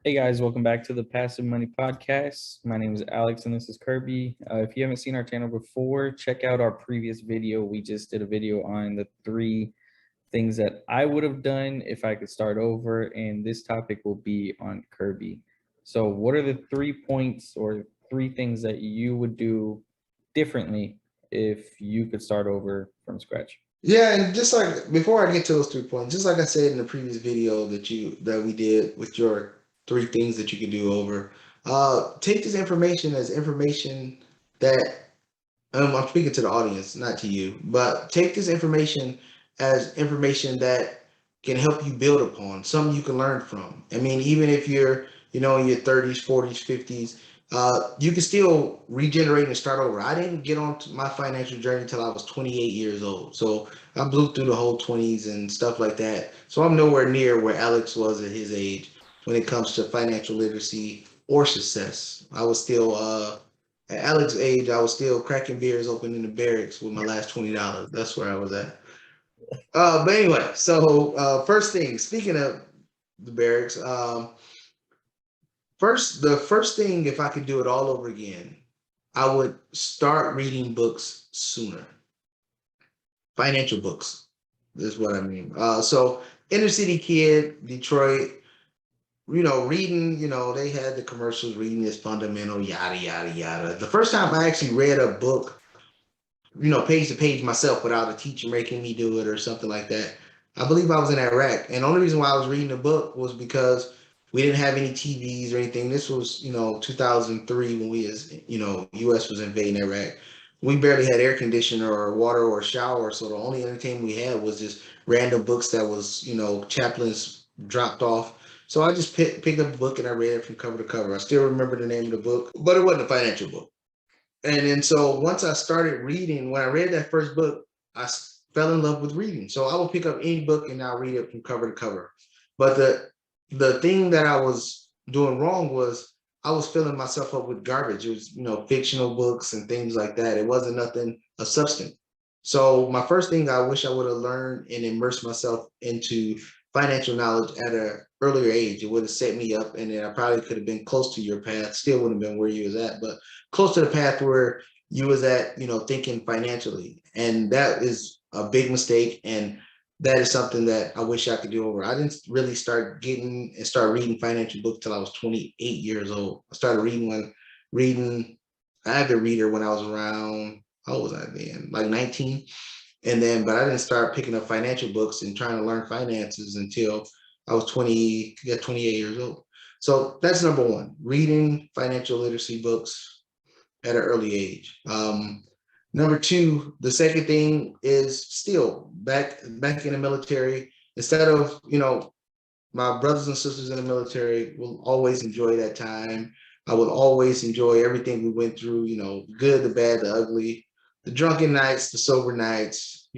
Hey guys, welcome back to the Passive Money Podcast. My name is Alex and this is Kirby. If you haven't seen our channel before, check out our previous video. We just did a video on the 3 things that I would have done if I could start over, and this topic will be on Kirby. So, what are the 3 points or 3 things that you would do differently if you could start over from scratch? Yeah, and just like before I get to those 3 points, just like I said in the previous video that we did with your 3 things that you can do over, take this information as information that I'm speaking to the audience, not to you, but take this information as information that can help you build upon, something you can learn from. I mean, even if you're, in your 30s, 40s, 50s, you can still regenerate and start over. I didn't get on to my financial journey until I was 28 years old. So I blew through the whole 20s and stuff like that. So I'm nowhere near where Alex was at his age when it comes to financial literacy or success. I was still at Alex's age, I was still cracking beers open in the barracks with my last $20. That's where I was at. But anyway, so first thing, speaking of the barracks, the first thing, if I could do it all over again, I would start reading books sooner. Financial books is what I mean. So inner city kid, Detroit, reading, they had the commercials, reading is fundamental, yada, yada, yada. The first time I actually read a book, page to page myself without a teacher making me do it or something like that. I believe I was in Iraq. And the only reason why I was reading the book was because we didn't have any TVs or anything. This was, 2003 when US was invading Iraq. We barely had air conditioner or water or shower. So the only entertainment we had was just random books that was, chaplains dropped off. So I just picked up a book and I read it from cover to cover. I still remember the name of the book, but it wasn't a financial book. And then so once I started reading, when I read that first book, fell in love with reading. So I will pick up any book and I'll read it from cover to cover. But the thing that I was doing wrong was I was filling myself up with garbage. It was, fictional books and things like that. It wasn't nothing of substance. So my first thing I wish I would have learned and immersed myself into financial knowledge at an earlier age. It would have set me up, and then I probably could have been close to your path. Still wouldn't have been where you was at, but close to the path where you was at, thinking financially. And that is a big mistake. And that is something that I wish I could do over. I didn't really start reading financial books till I was 28 years old. I started reading avid reader when I was around, how old was I then? Like 19. And then, but I didn't start picking up financial books and trying to learn finances until I was 28 years old. So that's number one, reading financial literacy books at an early age. Number two, the second thing is still back in the military. Instead of, my brothers and sisters in the military will always enjoy that time. I would always enjoy everything we went through, good, the bad, the ugly, the drunken nights, the sober nights,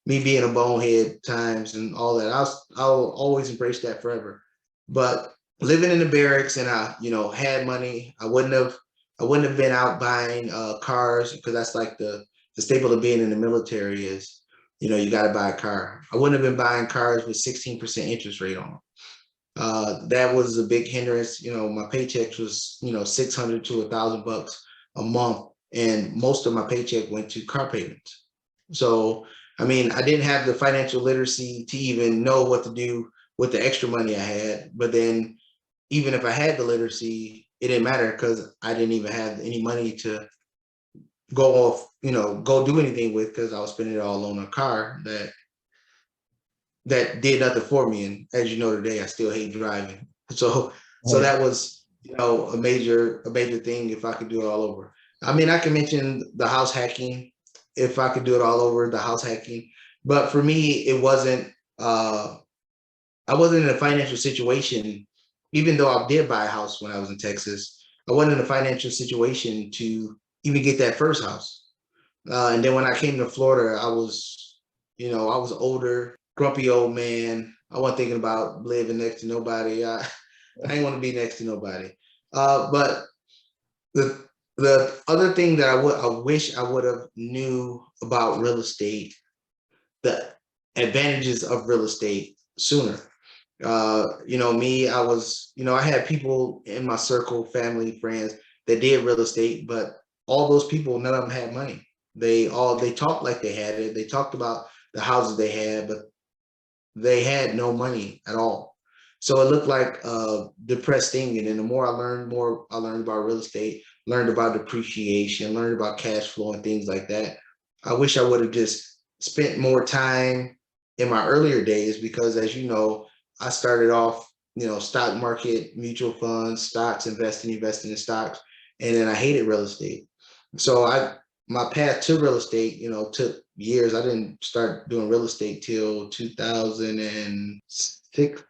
me being a bonehead times and all that. I'll always embrace that forever. But living in the barracks and I, had money, I wouldn't have been out buying cars because that's like the staple of being in the military is, you got to buy a car. I wouldn't have been buying cars with 16% interest rate on them. That was a big hindrance. My paycheck was, 600 to $1,000 a month, and most of my paycheck went to car payments. So, I mean, I didn't have the financial literacy to even know what to do with the extra money I had. But then, even if I had the literacy, it didn't matter because I didn't even have any money to go off, go do anything with because I was spending it all on a car that did nothing for me. And as you know today, I still hate driving. So Yeah. that was, a major thing if I could do it all over. I mean, I can mention the house hacking if I could do it all over, the house hacking. But for me, it wasn't I wasn't in a financial situation, even though I did buy a house when I was in Texas. I wasn't in a financial situation to even get that first house. And then when I came to Florida, I was older, grumpy old man. I wasn't thinking about living next to nobody. I didn't want to be next to nobody. But the the other thing that I wish I would have knew about real estate, the advantages of real estate sooner. You know, me, I was, you know, I had people in my circle, family, friends that did real estate, but all those people, none of them had money. They talked like they had it. They talked about the houses they had, but they had no money at all. So it looked like a depressed thing. And then the more I learned about real estate, learned about depreciation, learned about cash flow and things like that. I wish I would have just spent more time in my earlier days because, as you know, I started off, you know, stock market, mutual funds, stocks, investing in stocks, and then I hated real estate. So my path to real estate, you know, took years. I didn't start doing real estate till 2006.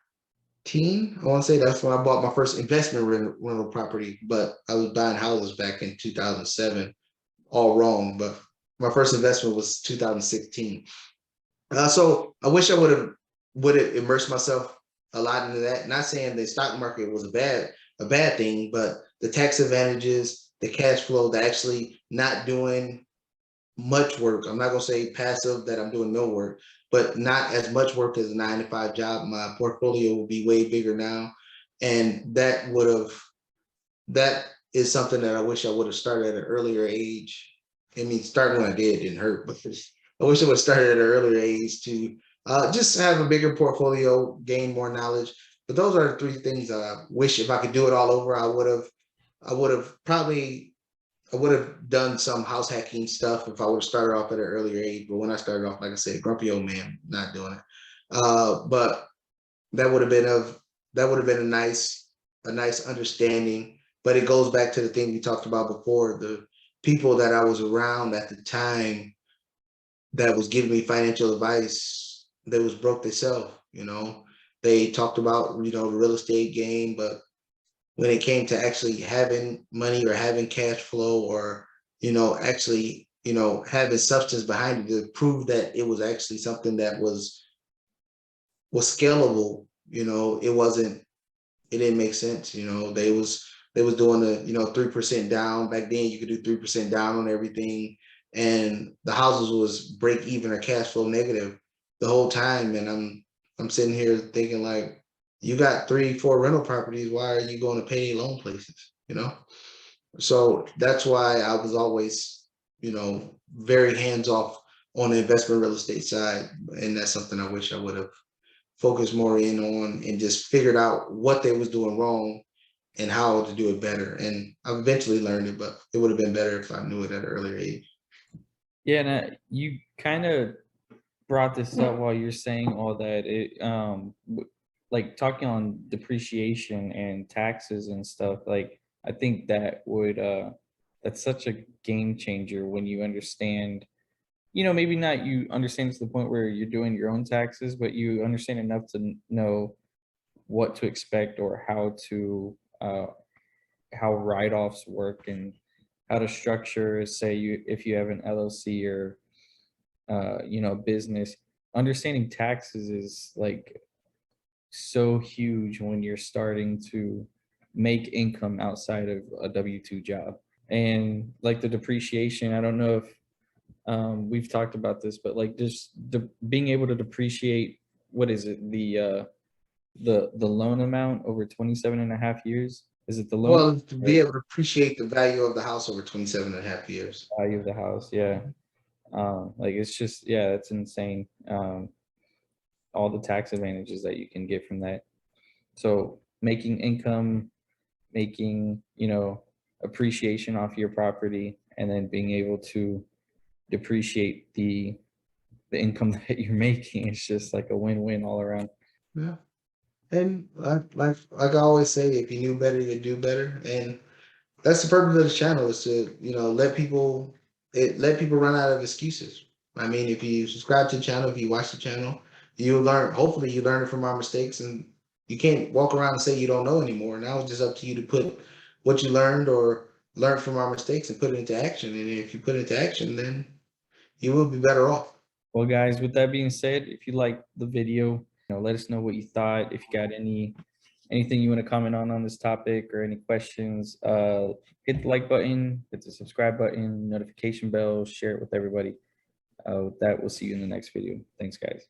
I want to say that's when I bought my first investment rental property, but I was buying houses back in 2007. All wrong, but my first investment was 2016. So I wish I would have immersed myself a lot into that. Not saying the stock market was a bad thing, but the tax advantages, the cash flow, the actually not doing much work. I'm not gonna say passive that I'm doing no work, but not as much work as a 9 to 5 job. My portfolio will be way bigger now. And that is something that I wish I would have started at an earlier age. I mean, starting when I did didn't hurt, but I wish I would have started at an earlier age to just have a bigger portfolio, gain more knowledge. But those are the three things I wish if I could do it all over, I would have done some house hacking stuff if I would have started off at an earlier age. But when I started off, like I said, grumpy old man, not doing it. But that would have been a nice understanding. But it goes back to the thing we talked about before. The people that I was around at the time that was giving me financial advice, they was broke themselves. You know, they talked about, you know, the real estate game, but when it came to actually having money or having cash flow or, you know, actually, you know, having substance behind it to prove that it was actually something that was scalable, you know, it didn't make sense. You know, they was doing the, you know, 3% down. Back then you could do 3% down on everything. And the houses was break even or cash flow negative the whole time. And I'm sitting here thinking like, you got 3, 4 rental properties. Why are you going to pay loan places? You know? So that's why I was always, you know, very hands off on the investment real estate side. And that's something I wish I would have focused more in on and just figured out what they was doing wrong and how to do it better. And I eventually learned it, but it would have been better if I knew it at an earlier age. Yeah, and you kind of brought this up while you're saying all that. Like talking on depreciation and taxes and stuff. Like I think that would that's such a game changer when you understand. You know, maybe not you understand to the point where you're doing your own taxes, but you understand enough to know what to expect or how write-offs work and how to structure, say you if you have an LLC or you know, business. Understanding taxes is like so huge when you're starting to make income outside of a W-2 job. And like the depreciation, I don't know if we've talked about this, but like just being able to depreciate, what is it, the loan amount over 27 and a half years? Is it the loan Well, to or be able to appreciate the value of the house over 27 and a half years. value of the house? Yeah. Like it's just, yeah, that's insane. All the tax advantages that you can get from that. So making income, making, you know, appreciation off your property, and then being able to depreciate the income that you're making. It's just like a win-win all around. Yeah. And like I always say, if you knew better, you'd do better. And that's the purpose of the channel is to, you know, let people run out of excuses. I mean, if you subscribe to the channel, if you watch the channel, you learn, hopefully you learn from our mistakes, and you can't walk around and say you don't know anymore. Now it's just up to you to put what you learned or learn from our mistakes and put it into action. And if you put it into action, then you will be better off. Well, guys, with that being said, if you liked the video, you know, let us know what you thought. If you got anything you want to comment on this topic or any questions, hit the like button, hit the subscribe button, notification bell, share it with everybody. With that, we'll see you in the next video. Thanks, guys.